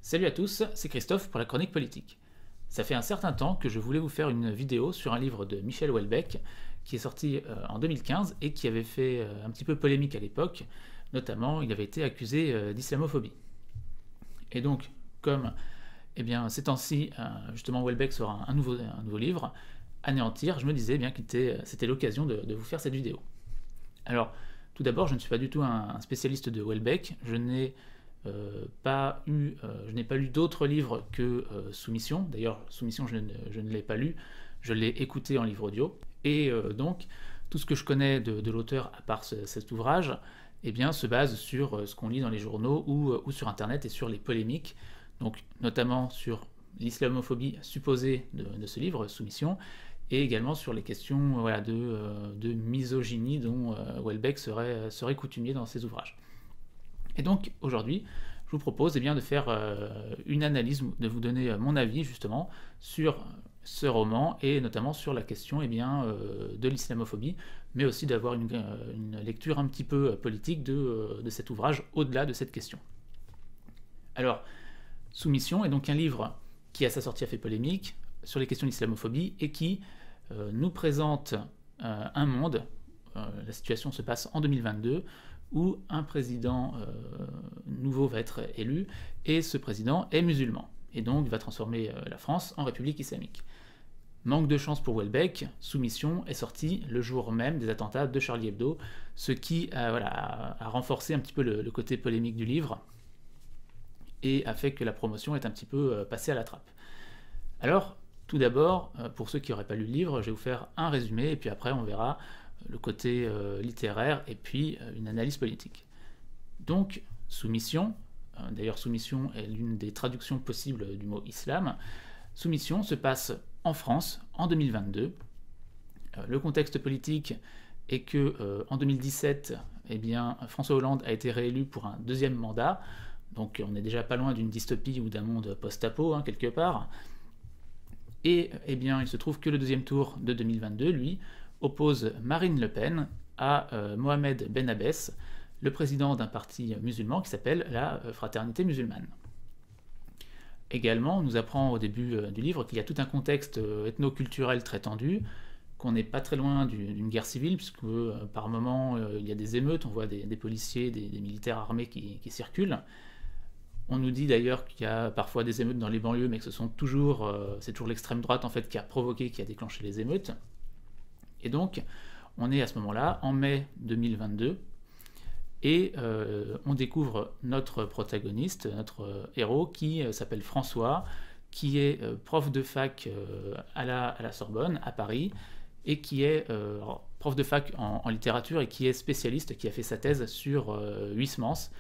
Salut à tous, c'est Christophe pour la chronique politique. Ça fait un certain temps que je voulais vous faire une vidéo sur un livre de Michel Houellebecq qui est sorti en 2015 et qui avait fait un petit peu polémique à l'époque, notamment il avait été accusé d'islamophobie. Et donc, comme ces temps-ci, justement Houellebecq sort un nouveau livre, Anéantir, je me disais que c'était l'occasion de vous faire cette vidéo. Alors, tout d'abord, je ne suis pas du tout un spécialiste de Houellebecq, je n'ai pas lu d'autres livres que Soumission. D'ailleurs, Soumission, je ne l'ai pas lu, je l'ai écouté en livre audio. Et donc, tout ce que je connais de l'auteur, à part cet ouvrage, se base sur ce qu'on lit dans les journaux ou sur Internet et sur les polémiques, donc notamment sur l'islamophobie supposée de ce livre, Soumission, et également sur les questions de misogynie dont Houellebecq serait coutumier dans ses ouvrages. Et donc aujourd'hui, je vous propose de faire une analyse, de vous donner mon avis justement sur ce roman et notamment sur la question de l'islamophobie, mais aussi d'avoir une lecture un petit peu politique de cet ouvrage au-delà de cette question. Alors, Soumission est donc un livre qui à sa sortie a fait polémique sur les questions de l'islamophobie et qui nous présente un monde, la situation se passe en 2022, où un président nouveau va être élu, et ce président est musulman, et donc va transformer la France en République islamique. Manque de chance pour Houellebecq, Soumission est sorti le jour même des attentats de Charlie Hebdo, ce qui a renforcé un petit peu le côté polémique du livre, et a fait que la promotion est un petit peu passée à la trappe. Alors, tout d'abord, pour ceux qui n'auraient pas lu le livre, je vais vous faire un résumé, et puis après on verra le côté littéraire et puis une analyse politique. Donc, Soumission, d'ailleurs Soumission est l'une des traductions possibles du mot islam, Soumission se passe en France en 2022. Le contexte politique est que en 2017, François Hollande a été réélu pour un deuxième mandat, donc on n'est déjà pas loin d'une dystopie ou d'un monde post-apo, quelque part. Et il se trouve que le deuxième tour de 2022, lui, oppose Marine Le Pen à Mohamed Ben Abbès, le président d'un parti musulman qui s'appelle la Fraternité musulmane. Également, on nous apprend au début du livre qu'il y a tout un contexte ethno-culturel très tendu, qu'on n'est pas très loin d'une guerre civile, puisque par moments il y a des émeutes, on voit des policiers, des militaires armés qui circulent. On nous dit d'ailleurs qu'il y a parfois des émeutes dans les banlieues, mais que c'est toujours l'extrême droite en fait qui a déclenché les émeutes. Et donc, on est à ce moment-là, en mai 2022, et on découvre notre protagoniste, notre héros, qui s'appelle François, qui est prof de fac à la Sorbonne, à Paris, et qui est prof de fac en littérature, et qui est spécialiste, qui a fait sa thèse sur Huysmans,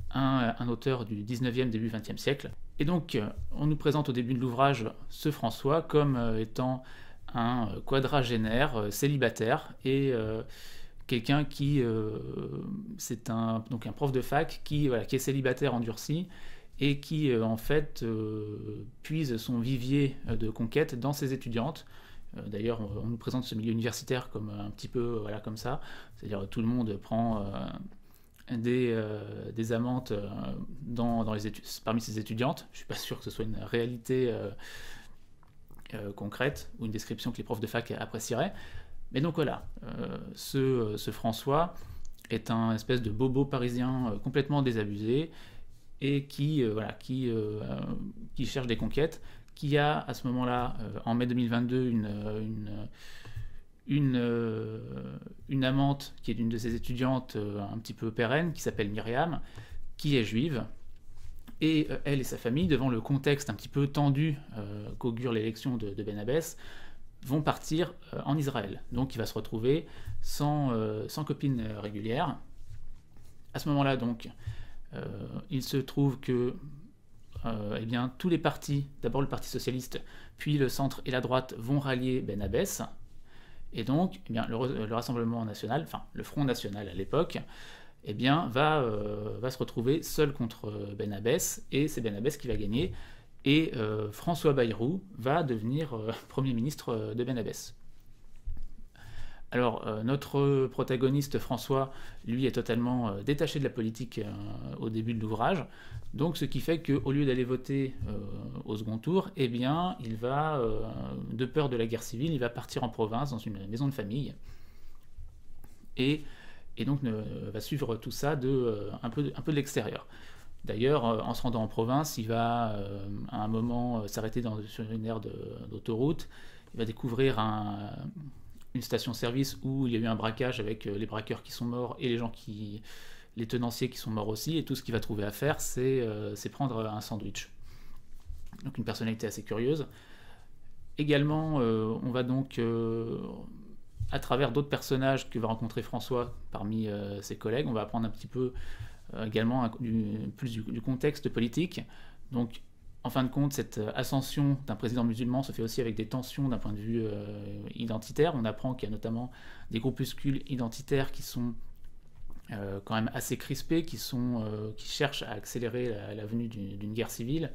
un auteur du 19e, début 20e siècle. Et donc, on nous présente au début de l'ouvrage ce François comme étant un quadragénaire célibataire et quelqu'un qui c'est un prof de fac qui est célibataire endurci et qui puise son vivier de conquête dans ses étudiantes. D'ailleurs, on nous présente ce milieu universitaire comme un petit peu comme ça, c'est-à-dire tout le monde prend des amantes parmi ses étudiantes. Je ne suis pas sûr que ce soit une réalité concrète ou une description que les profs de fac apprécieraient. Mais donc voilà, ce François est un espèce de bobo parisien complètement désabusé et qui cherche des conquêtes, qui a à ce moment-là, en mai 2022, une amante qui est une de ses étudiantes un petit peu pérenne, qui s'appelle Myriam, qui est juive. Et elle et sa famille, devant le contexte un petit peu tendu qu'augure l'élection de Ben Abbès, vont partir en Israël. Donc il va se retrouver sans copine régulière. À ce moment-là, donc, il se trouve que tous les partis, d'abord le Parti socialiste, puis le centre et la droite, vont rallier Ben Abbès. Et donc, le Rassemblement national, enfin le Front national à l'époque, va se retrouver seul contre Ben Abbès, et c'est Ben Abbès qui va gagner, et François Bayrou va devenir Premier ministre de Ben Abbès. Alors, notre protagoniste François, lui, est totalement détaché de la politique au début de l'ouvrage. Donc, ce qui fait qu'au lieu d'aller voter au second tour, eh bien, il va, de peur de la guerre civile, il va partir en province, dans une maison de famille. Et donc, va suivre tout ça un peu de l'extérieur. D'ailleurs, en se rendant en province, il va à un moment s'arrêter sur une aire d'autoroute. Il va découvrir une station-service où il y a eu un braquage avec les braqueurs qui sont morts et les tenanciers qui sont morts aussi. Et tout ce qu'il va trouver à faire, c'est prendre un sandwich. Donc une personnalité assez curieuse. Également, on va donc, à travers d'autres personnages que va rencontrer François parmi ses collègues, on va apprendre un petit peu également plus du contexte politique. Donc, en fin de compte, cette ascension d'un président musulman se fait aussi avec des tensions d'un point de vue identitaire. On apprend qu'il y a notamment des groupuscules identitaires qui sont quand même assez crispés, qui cherchent à accélérer la venue d'une guerre civile.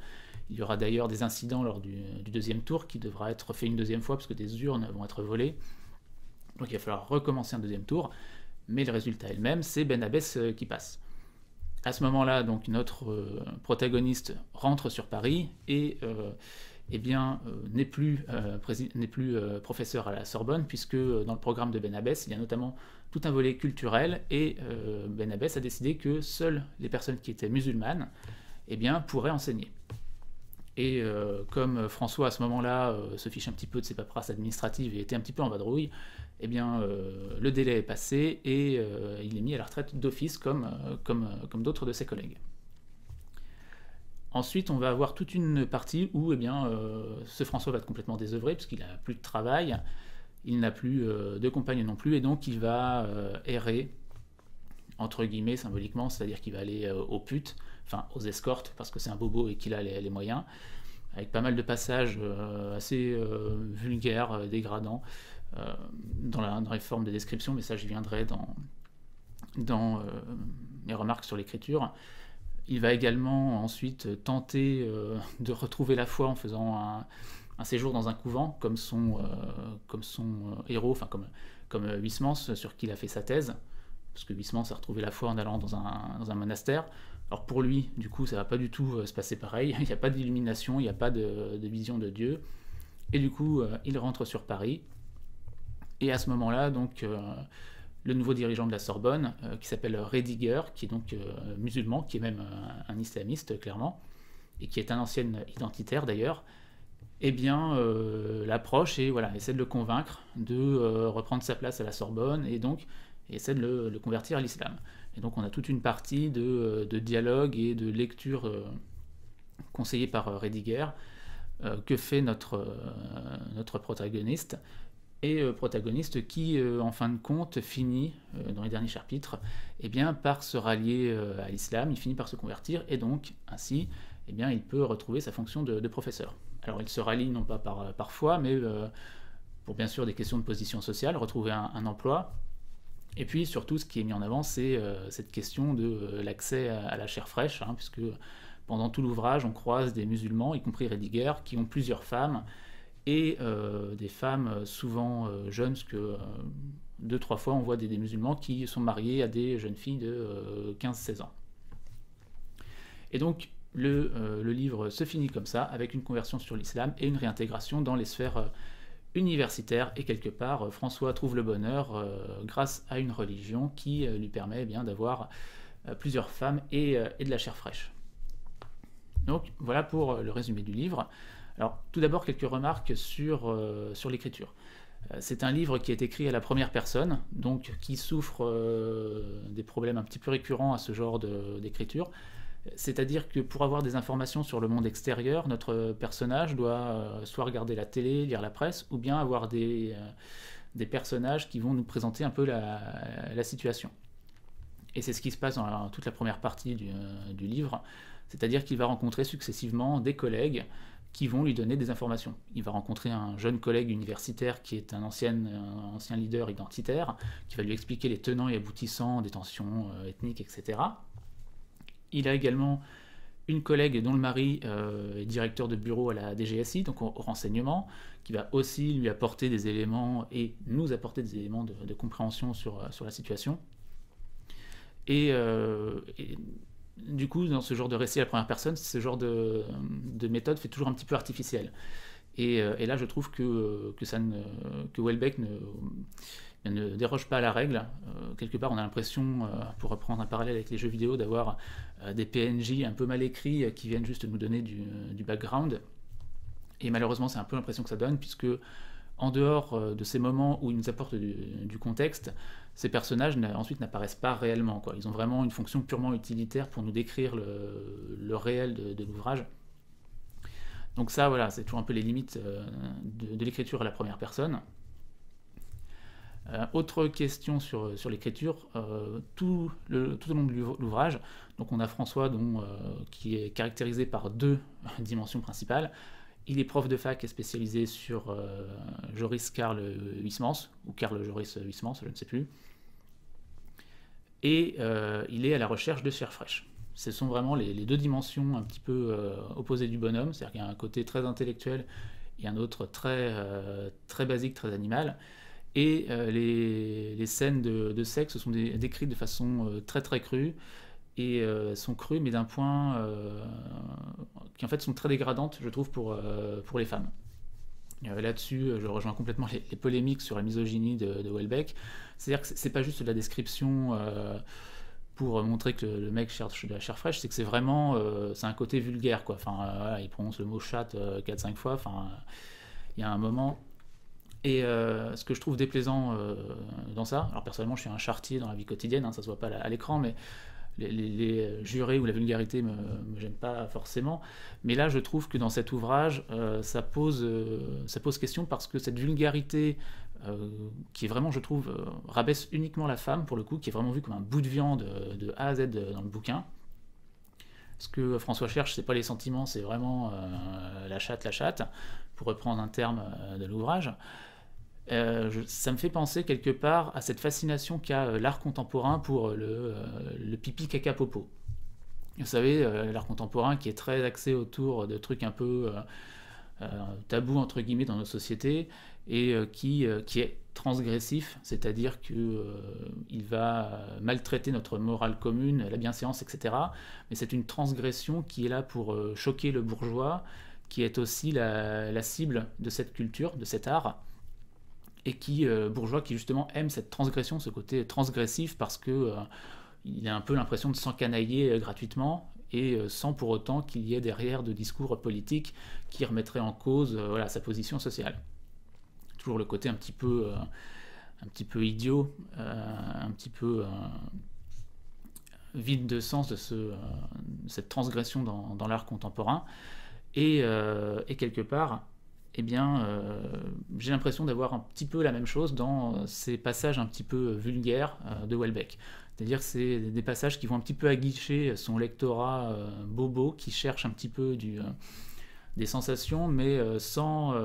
Il y aura d'ailleurs des incidents lors du deuxième tour qui devra être fait une deuxième fois parce que des urnes vont être volées. Donc il va falloir recommencer un deuxième tour. Mais le résultat est le même, c'est Ben Abbès qui passe. À ce moment-là, donc, notre protagoniste rentre sur Paris et n'est plus professeur à la Sorbonne, puisque dans le programme de Ben Abbès, il y a notamment tout un volet culturel, et Ben Abbès a décidé que seules les personnes qui étaient musulmanes pourraient enseigner. Et comme François, à ce moment-là, se fiche un petit peu de ses paperasses administratives et était un petit peu en vadrouille, le délai est passé et il est mis à la retraite d'office comme d'autres de ses collègues. Ensuite, on va avoir toute une partie où ce François va être complètement désœuvré puisqu'il n'a plus de travail, il n'a plus de compagne non plus, et donc il va errer, entre guillemets, symboliquement, c'est-à-dire qu'il va aller aux putes, enfin aux escortes, parce que c'est un bobo et qu'il a les moyens, avec pas mal de passages assez vulgaires, dégradants, dans les formes de description, mais ça j'y viendrai dans mes remarques sur l'écriture. Il va également ensuite tenter de retrouver la foi en faisant un séjour dans un couvent, comme son héros, enfin comme Huysmans, sur qui il a fait sa thèse, parce que Huysmans a retrouvé la foi en allant dans un monastère. Alors pour lui, du coup, ça va pas du tout se passer pareil, il n'y a pas d'illumination, il n'y a pas de vision de Dieu, et du coup, il rentre sur Paris, et à ce moment-là, donc, le nouveau dirigeant de la Sorbonne, qui s'appelle Rediger, qui est donc musulman, qui est même un islamiste, clairement, et qui est un ancien identitaire d'ailleurs, l'approche et essaie de le convaincre de reprendre sa place à la Sorbonne, et donc essaie de le convertir à l'islam. Et donc on a toute une partie de dialogue et de lecture conseillée par Rediger, que fait notre protagoniste, et protagoniste qui, en fin de compte, finit, dans les derniers chapitres, par se rallier à l'islam, il finit par se convertir, et donc, ainsi, il peut retrouver sa fonction de professeur. Alors il se rallie non pas par foi, mais pour bien sûr des questions de position sociale, retrouver un emploi. Et puis surtout, ce qui est mis en avant, c'est cette question de l'accès à la chair fraîche, puisque pendant tout l'ouvrage, on croise des musulmans, y compris Rediger, qui ont plusieurs femmes, et des femmes souvent jeunes, parce que 2-3 fois, on voit des musulmans qui sont mariés à des jeunes filles de 15-16 ans. Et donc, le livre se finit comme ça, avec une conversion sur l'islam et une réintégration dans les sphères universitaires, et quelque part, François trouve le bonheur grâce à une religion qui lui permet d'avoir plusieurs femmes et de la chair fraîche. Donc voilà pour le résumé du livre. Alors tout d'abord quelques remarques sur l'écriture. C'est un livre qui est écrit à la première personne, donc qui souffre des problèmes un petit peu récurrents à ce genre d'écriture. C'est-à-dire que pour avoir des informations sur le monde extérieur, notre personnage doit soit regarder la télé, lire la presse, ou bien avoir des personnages qui vont nous présenter un peu la situation. Et c'est ce qui se passe dans toute la première partie du livre, c'est-à-dire qu'il va rencontrer successivement des collègues qui vont lui donner des informations. Il va rencontrer un jeune collègue universitaire qui est un ancien leader identitaire, qui va lui expliquer les tenants et aboutissants des tensions ethniques, etc. Il a également une collègue dont le mari est directeur de bureau à la DGSI, donc au renseignement, qui va aussi lui apporter des éléments et nous apporter des éléments de compréhension sur la situation. Et du coup, dans ce genre de récit à la première personne, ce genre de méthode fait toujours un petit peu artificielle. Et là, je trouve que Houellebecq ne déroge pas à la règle. Quelque part, on a l'impression, pour reprendre un parallèle avec les jeux vidéo, d'avoir des PNJ un peu mal écrits qui viennent juste nous donner du background. Et malheureusement, c'est un peu l'impression que ça donne, puisque en dehors de ces moments où ils nous apportent du contexte, ces personnages ensuite n'apparaissent pas réellement, quoi. Ils ont vraiment une fonction purement utilitaire pour nous décrire le réel de l'ouvrage. Donc ça, voilà, c'est toujours un peu les limites de l'écriture à la première personne. Autre question sur l'écriture, tout au long de l'ouvrage, donc on a François qui est caractérisé par 2 dimensions principales. Il est prof de fac et spécialisé sur Joris Karl Huysmans, ou Karl Joris Huysmans, je ne sais plus. Et il est à la recherche de chair fraîche. Ce sont vraiment les 2 dimensions un petit peu opposées du bonhomme, c'est-à-dire qu'il y a un côté très intellectuel et un autre très basique, très animal. Et les scènes de sexe sont décrites de façon très très crue, et sont crues, mais d'un point qui en fait sont très dégradantes, je trouve, pour les femmes. Là-dessus, je rejoins complètement les polémiques sur la misogynie de Houellebecq. C'est-à-dire que c'est pas juste de la description pour montrer que le mec cherche de la chair fraîche, c'est que c'est vraiment c'est un côté vulgaire, quoi. Enfin, voilà, il prononce le mot chatte 4-5 fois. Enfin, il y a un moment. Et ce que je trouve déplaisant dans ça, alors personnellement je suis un charretier dans la vie quotidienne, hein, ça se voit pas à l'écran, mais les jurés ou la vulgarité me gênent pas forcément, mais là je trouve que dans cet ouvrage ça pose question, parce que cette vulgarité qui est vraiment, je trouve, rabaisse uniquement la femme pour le coup, qui est vraiment vue comme un bout de viande de A à Z dans le bouquin. Ce que François cherche, c'est pas les sentiments, c'est vraiment la chatte, pour reprendre un terme de l'ouvrage. Ça me fait penser quelque part à cette fascination qu'a l'art contemporain pour le pipi caca popo. Vous savez, l'art contemporain qui est très axé autour de trucs un peu tabous entre guillemets dans nos sociétés, et qui est transgressif, c'est-à-dire qu'il va maltraiter notre morale commune, la bienséance, etc. Mais c'est une transgression qui est là pour choquer le bourgeois, qui est aussi la cible de cette culture, de cet art, et bourgeois qui justement aime cette transgression, ce côté transgressif, parce que il a un peu l'impression de s'encanailler gratuitement, et sans pour autant qu'il y ait derrière de discours politiques qui remettraient en cause voilà, sa position sociale. Toujours le côté un petit peu idiot, un petit peu vide de sens de cette transgression dans l'art contemporain, et quelque part, eh bien, j'ai l'impression d'avoir un petit peu la même chose dans ces passages un petit peu vulgaires de Houellebecq. C'est-à-dire que c'est des passages qui vont un petit peu aguicher son lectorat bobo, qui cherche un petit peu des sensations, mais sans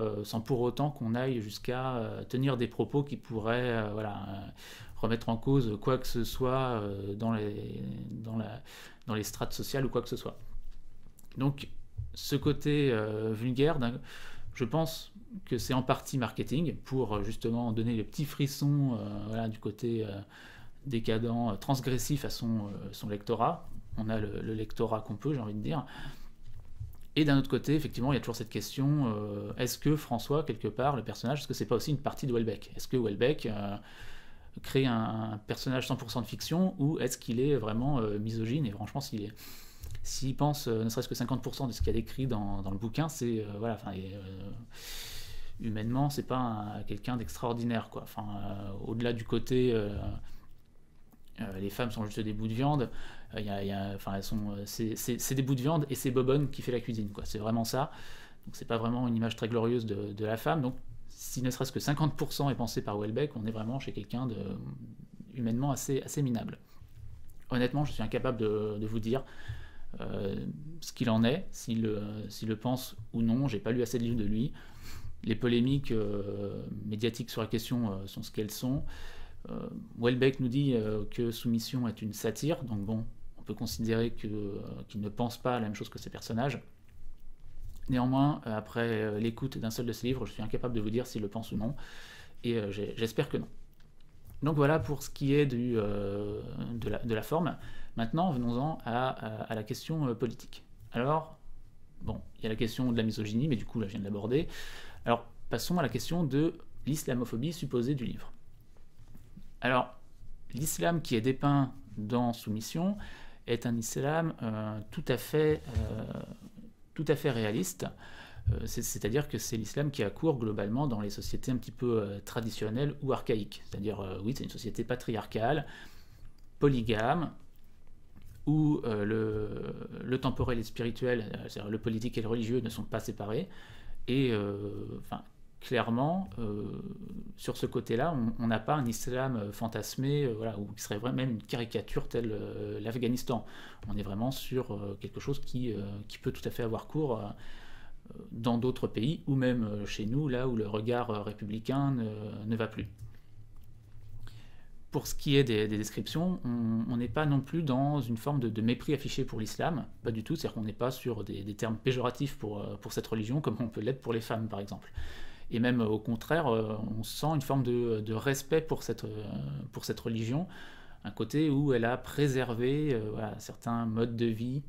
pour autant qu'on aille jusqu'à tenir des propos qui pourraient remettre en cause quoi que ce soit dans les strates sociales ou quoi que ce soit. Donc, ce côté vulgaire, je pense que c'est en partie marketing, pour justement donner les petits frissons du côté décadent, transgressif à son lectorat. On a le lectorat qu'on peut, j'ai envie de dire. Et d'un autre côté, effectivement, il y a toujours cette question, est-ce que François, quelque part, le personnage, est-ce que c'est pas aussi une partie de Houellebecq ? Est-ce que Houellebecq crée un personnage 100% de fiction, ou est-ce qu'il est vraiment misogyne ? Et franchement, s'il pense ne serait-ce que 50% de ce qu'il y a décrit dans le bouquin, c'est humainement, c'est pas quelqu'un d'extraordinaire, quoi. Enfin, au-delà du côté les femmes sont juste des bouts de viande, c'est des bouts de viande et c'est Bobonne qui fait la cuisine, quoi. C'est vraiment ça. Donc c'est pas vraiment une image très glorieuse de la femme. Donc si ne serait-ce que 50% est pensé par Houellebecq, on est vraiment chez quelqu'un de humainement assez minable. Honnêtement, je suis incapable de vous dire ce qu'il en est, s'il le pense ou non. J'ai pas lu assez de livres de lui. Les polémiques médiatiques sur la question sont ce qu'elles sont. Houellebecq nous dit que Soumission est une satire, donc bon, peut considérer qu'il ne pense pas la même chose que ses personnages. Néanmoins, après l'écoute d'un seul de ces livres, je suis incapable de vous dire s'il le pense ou non, et j'espère que non. Donc voilà pour ce qui est de la forme. Maintenant, venons-en à la question politique. Alors, bon, il y a la question de la misogynie, mais du coup, là, je viens de l'aborder. Alors, passons à la question de l'islamophobie supposée du livre. Alors, l'islam qui est dépeint dans Soumission est un islam tout à fait réaliste. C'est-à-dire que c'est l'islam qui a cours globalement dans les sociétés un petit peu traditionnelles ou archaïques. C'est-à-dire, oui, c'est une société patriarcale, polygame, où le temporel et le spirituel, c'est-à-dire le politique et le religieux, ne sont pas séparés. Et clairement, sur ce côté-là, on n'a pas un islam fantasmé, voilà, ou qui serait vraiment même une caricature telle l'Afghanistan. On est vraiment sur quelque chose qui peut tout à fait avoir cours dans d'autres pays, ou même chez nous, là où le regard républicain ne va plus. Pour ce qui est des descriptions, on n'est pas non plus dans une forme de mépris affiché pour l'islam, pas du tout, c'est-à-dire qu'on n'est pas sur des termes péjoratifs pour cette religion, comme on peut l'être pour les femmes, par exemple. Et même au contraire, on sent une forme de respect pour cette religion, un côté où elle a préservé voilà, certains modes de vie,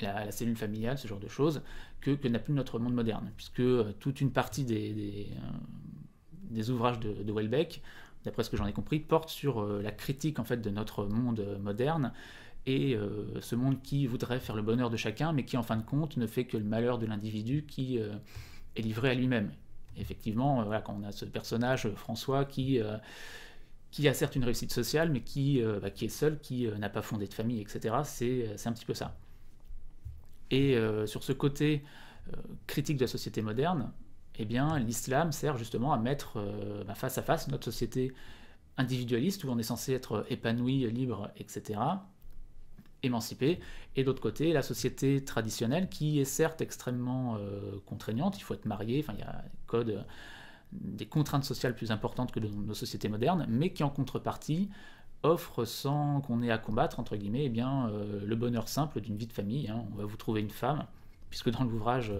la cellule familiale, ce genre de choses, que n'a plus notre monde moderne, puisque toute une partie des ouvrages de Houellebecq, d'après ce que j'en ai compris, porte sur la critique en fait de notre monde moderne, et ce monde qui voudrait faire le bonheur de chacun, mais qui en fin de compte ne fait que le malheur de l'individu qui est livré à lui-même. Et effectivement, voilà, quand on a ce personnage, François, qui a certes une réussite sociale, mais qui est seul, qui n'a pas fondé de famille, etc., c'est un petit peu ça. Et sur ce côté critique de la société moderne, eh bien, l'islam sert justement à mettre face à face notre société individualiste, où on est censé être épanoui, libre, etc., émancipé, et d'autre côté, la société traditionnelle, qui est certes extrêmement contraignante, il faut être marié, enfin, il y a des contraintes sociales plus importantes que dans nos sociétés modernes, mais qui en contrepartie offre, sans qu'on ait à combattre, entre guillemets, eh bien, le bonheur simple d'une vie de famille. Hein. On va vous trouver une femme, puisque dans l'ouvrage,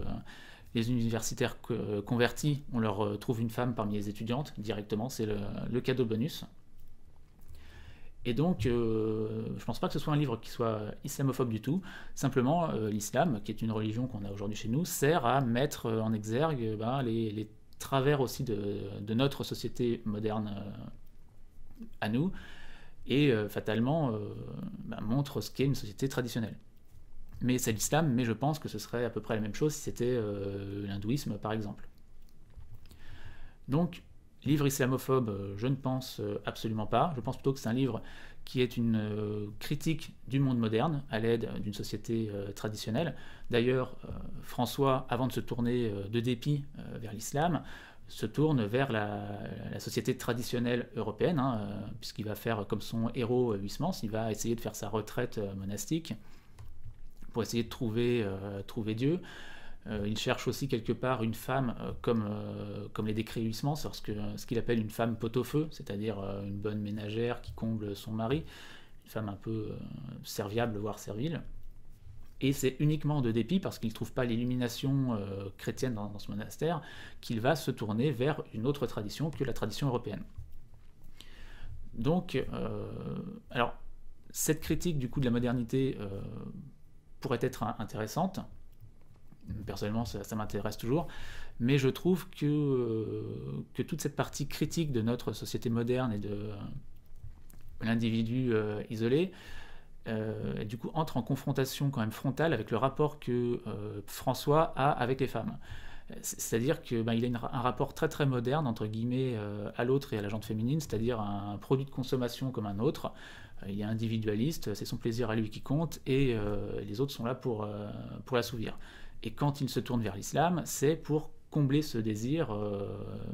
les universitaires convertis, on leur trouve une femme parmi les étudiantes, directement, c'est le cadeau bonus. Et donc, je ne pense pas que ce soit un livre qui soit islamophobe du tout. Simplement, l'islam, qui est une religion qu'on a aujourd'hui chez nous, sert à mettre en exergue les travers aussi de notre société moderne à nous, et fatalement montre ce qu'est une société traditionnelle. Mais c'est l'islam, mais je pense que ce serait à peu près la même chose si c'était l'hindouisme, par exemple. Donc, livre islamophobe, je ne pense absolument pas. Je pense plutôt que c'est un livre qui est une critique du monde moderne à l'aide d'une société traditionnelle. D'ailleurs, François, avant de se tourner de dépit vers l'islam, se tourne vers la société traditionnelle européenne, hein, puisqu'il va faire comme son héros Huysmans, il va essayer de faire sa retraite monastique pour essayer de trouver Dieu. Il cherche aussi quelque part une femme comme les décrit Huysmans, ce qu'il appelle une femme pot-au-feu, c'est-à-dire une bonne ménagère qui comble son mari, une femme un peu serviable, voire servile. Et c'est uniquement de dépit, parce qu'il ne trouve pas l'illumination chrétienne dans ce monastère, qu'il va se tourner vers une autre tradition que la tradition européenne. Donc, alors, cette critique du coup de la modernité pourrait être intéressante. Personnellement, ça m'intéresse toujours, mais je trouve que toute cette partie critique de notre société moderne et de l'individu isolé, du coup, entre en confrontation quand même frontale avec le rapport que François a avec les femmes. C'est-à-dire qu'il a un rapport très très moderne, entre guillemets, à l'autre et à la gente féminine, c'est-à-dire un produit de consommation comme un autre. Il est individualiste, c'est son plaisir à lui qui compte, et les autres sont là pour l'assouvir. Et quand il se tourne vers l'islam, c'est pour combler ce désir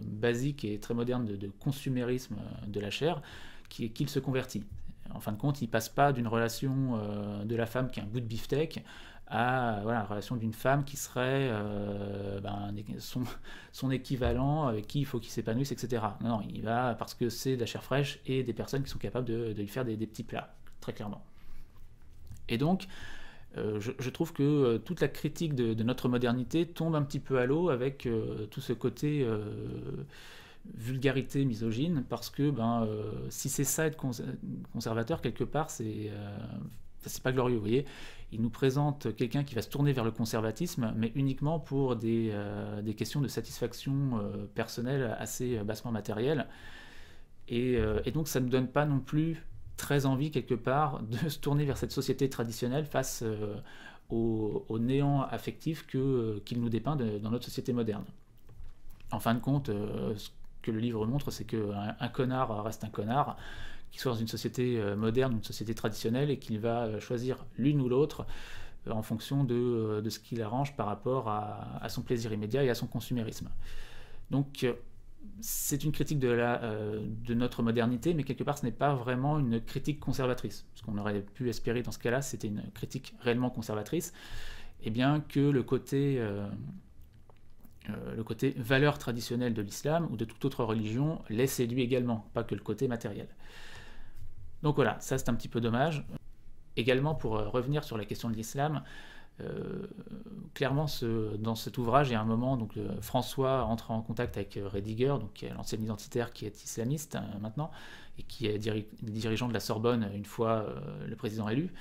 basique et très moderne de consumérisme de la chair qu'il se convertit. En fin de compte, il ne passe pas d'une relation de la femme qui est un bout de beefsteak à la relation d'une femme qui serait son équivalent avec qui il faut qu'il s'épanouisse, etc. Non, il va parce que c'est de la chair fraîche et des personnes qui sont capables de lui faire des petits plats, très clairement. Et donc, je trouve que toute la critique de notre modernité tombe un petit peu à l'eau avec tout ce côté vulgarité misogyne, parce que si c'est ça être conservateur, quelque part, c'est pas glorieux, vous voyez. Il nous présente quelqu'un qui va se tourner vers le conservatisme, mais uniquement pour des questions de satisfaction personnelle assez bassement matérielles. Et donc ça ne nous donne pas non plus très envie, quelque part, de se tourner vers cette société traditionnelle face au néant affectif qu'il nous dépeint dans notre société moderne. En fin de compte, ce que le livre montre, c'est qu'un connard reste un connard, qu'il soit dans une société moderne ou une société traditionnelle, et qu'il va choisir l'une ou l'autre en fonction de ce qu'il arrange par rapport à son plaisir immédiat et à son consumérisme. Donc c'est une critique de notre modernité, mais quelque part ce n'est pas vraiment une critique conservatrice. Ce qu'on aurait pu espérer dans ce cas-là, c'était une critique réellement conservatrice, et bien que le côté valeur traditionnelle de l'islam ou de toute autre religion les séduit également, pas que le côté matériel. Donc voilà, ça c'est un petit peu dommage. Également, pour revenir sur la question de l'islam, clairement, dans cet ouvrage, il y a un moment, donc François entre en contact avec Rediger, donc qui est l'ancien identitaire qui est islamiste maintenant, et qui est dirigeant de la Sorbonne une fois le président élu.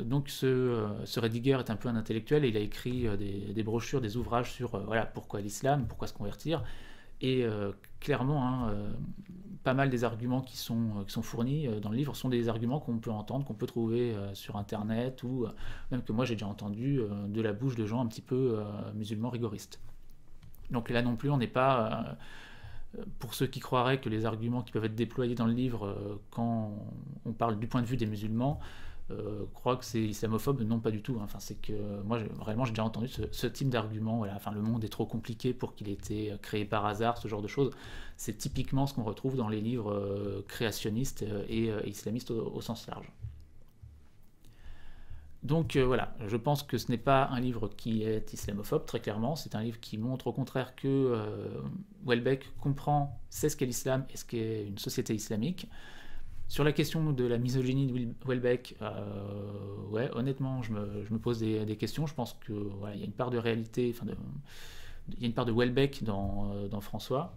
Donc ce Rediger est un peu un intellectuel, et il a écrit des brochures, des ouvrages sur voilà, pourquoi l'islam, pourquoi se convertir. Et clairement, pas mal des arguments qui sont fournis dans le livre sont des arguments qu'on peut entendre, qu'on peut trouver sur Internet, ou même que moi j'ai déjà entendu de la bouche de gens un petit peu musulmans rigoristes. Donc là non plus, on n'est pas... pour ceux qui croiraient que les arguments qui peuvent être déployés dans le livre quand on parle du point de vue des musulmans, croient que c'est islamophobe, non pas du tout. Enfin, c'est que moi réellement j'ai déjà entendu ce type d'argument. Voilà. Enfin, le monde est trop compliqué pour qu'il ait été créé par hasard, ce genre de choses. C'est typiquement ce qu'on retrouve dans les livres créationnistes et islamistes au sens large. Donc voilà, je pense que ce n'est pas un livre qui est islamophobe, très clairement. C'est un livre qui montre au contraire que Houellebecq sait ce qu'est l'islam et ce qu'est une société islamique. Sur la question de la misogynie de Houellebecq, ouais, honnêtement, je me pose des questions. Je pense qu'il voilà, y a une part de réalité, il y a une part de Houellebecq dans François.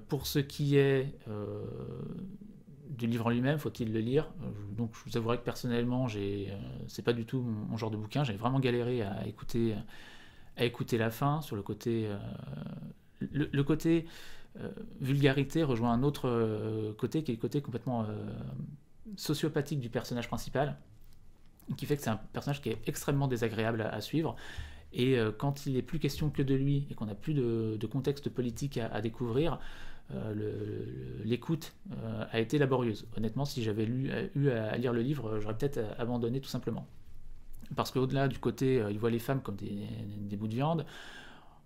Pour ce qui est du livre en lui-même, faut-il le lire. Donc je vous avouerai que personnellement, c'est pas du tout mon genre de bouquin. J'ai vraiment galéré à écouter la fin, sur le côté... le côté vulgarité rejoint un autre côté, qui est le côté complètement sociopathique du personnage principal, qui fait que c'est un personnage qui est extrêmement désagréable à suivre. Et quand il n'est plus question que de lui, et qu'on n'a plus de contexte politique à découvrir, l'écoute a été laborieuse. Honnêtement, si j'avais eu à lire le livre, j'aurais peut-être abandonné tout simplement. Parce qu'au-delà du côté, il voit les femmes comme des bouts de viande,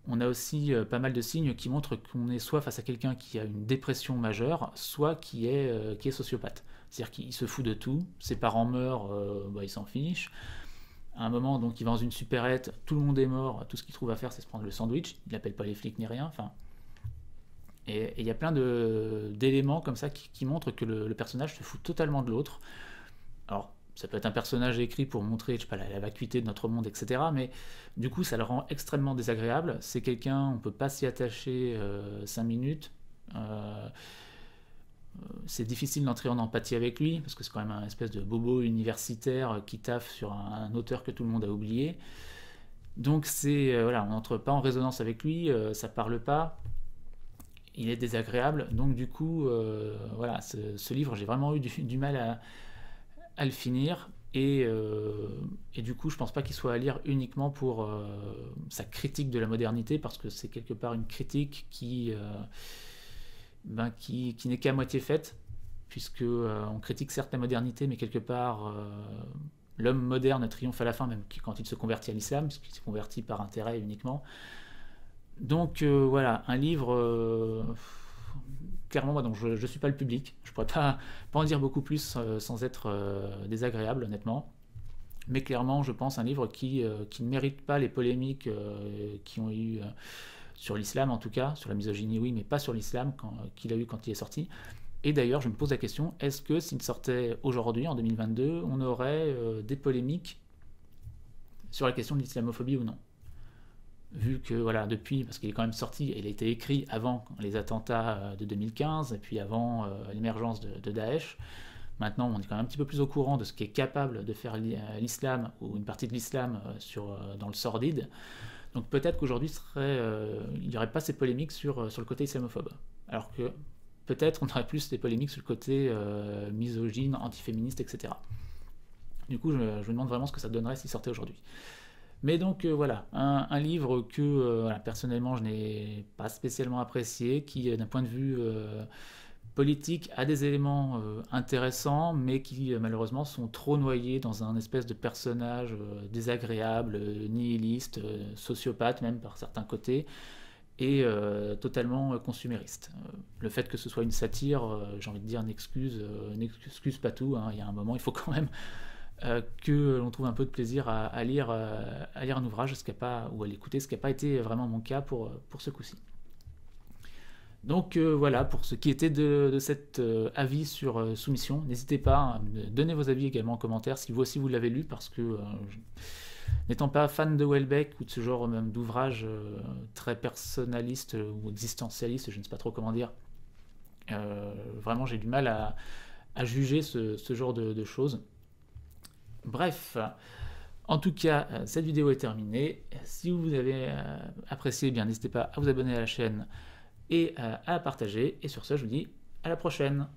on a aussi pas mal de signes qui montrent qu'on est soit face à quelqu'un qui a une dépression majeure, soit qui est sociopathe. C'est-à-dire qu'il se fout de tout, ses parents meurent, il s'en fiche. À un moment, donc, il va dans une supérette, tout le monde est mort, tout ce qu'il trouve à faire, c'est se prendre le sandwich, il n'appelle pas les flics ni rien, enfin... Et il y a plein d'éléments comme ça qui montrent que le personnage se fout totalement de l'autre. Alors, ça peut être un personnage écrit pour montrer, je sais pas, la vacuité de notre monde, etc. Mais du coup, ça le rend extrêmement désagréable. C'est quelqu'un, on peut pas s'y attacher 5 minutes. C'est difficile d'entrer en empathie avec lui, parce que c'est quand même un espèce de bobo universitaire qui taffe sur un auteur que tout le monde a oublié. Donc voilà, on n'entre pas en résonance avec lui, ça parle pas. Il est désagréable. Donc du coup, voilà, ce livre, j'ai vraiment eu du mal à le finir, et du coup je pense pas qu'il soit à lire uniquement pour sa critique de la modernité, parce que c'est quelque part une critique qui n'est qu'à moitié faite, puisque on critique certes la modernité, mais quelque part l'homme moderne triomphe à la fin, même quand il se convertit à l'islam, puisqu'il s'est converti par intérêt uniquement. Donc voilà, un livre... clairement, moi, donc, je ne suis pas le public. Je ne pourrais pas en dire beaucoup plus sans être désagréable, honnêtement. Mais clairement, je pense un livre qui ne mérite pas les polémiques qui ont eu sur l'islam, en tout cas. Sur la misogynie, oui, mais pas sur l'islam, qu'il a eu quand il est sorti. Et d'ailleurs, je me pose la question, est-ce que s'il sortait aujourd'hui, en 2022, on aurait des polémiques sur la question de l'islamophobie ou non? Vu que, voilà, depuis, parce qu'il est quand même sorti, et il a été écrit avant les attentats de 2015, et puis avant l'émergence de Daesh. Maintenant, on est quand même un petit peu plus au courant de ce qu'est capable de faire l'islam, ou une partie de l'islam, dans le sordide. Donc peut-être qu'aujourd'hui, il n'y aurait pas ces polémiques sur le côté islamophobe. Alors que peut-être on aurait plus des polémiques sur le côté misogyne, antiféministe, etc. Du coup, je me demande vraiment ce que ça donnerait s'il sortait aujourd'hui. Mais donc voilà, un livre que voilà, personnellement je n'ai pas spécialement apprécié, qui d'un point de vue politique a des éléments intéressants, mais qui malheureusement sont trop noyés dans un espèce de personnage désagréable, nihiliste, sociopathe même par certains côtés, et totalement consumériste. Le fait que ce soit une satire, j'ai envie de dire, n'excuse pas tout, hein. Il y a un moment, il faut quand même que l'on trouve un peu de plaisir à lire un ouvrage, ou à l'écouter, ce qui n'a pas été vraiment mon cas pour ce coup-ci. Donc voilà, pour ce qui était de cet avis sur Soumission, n'hésitez pas à me donner vos avis également en commentaire si vous aussi vous l'avez lu, parce que n'étant pas fan de Houellebecq ou de ce genre même d'ouvrage très personnaliste ou existentialiste, je ne sais pas trop comment dire, vraiment j'ai du mal à juger ce genre de choses. Bref, en tout cas, cette vidéo est terminée. Si vous avez apprécié, bien n'hésitez pas à vous abonner à la chaîne et à la partager. Et sur ce, je vous dis à la prochaine.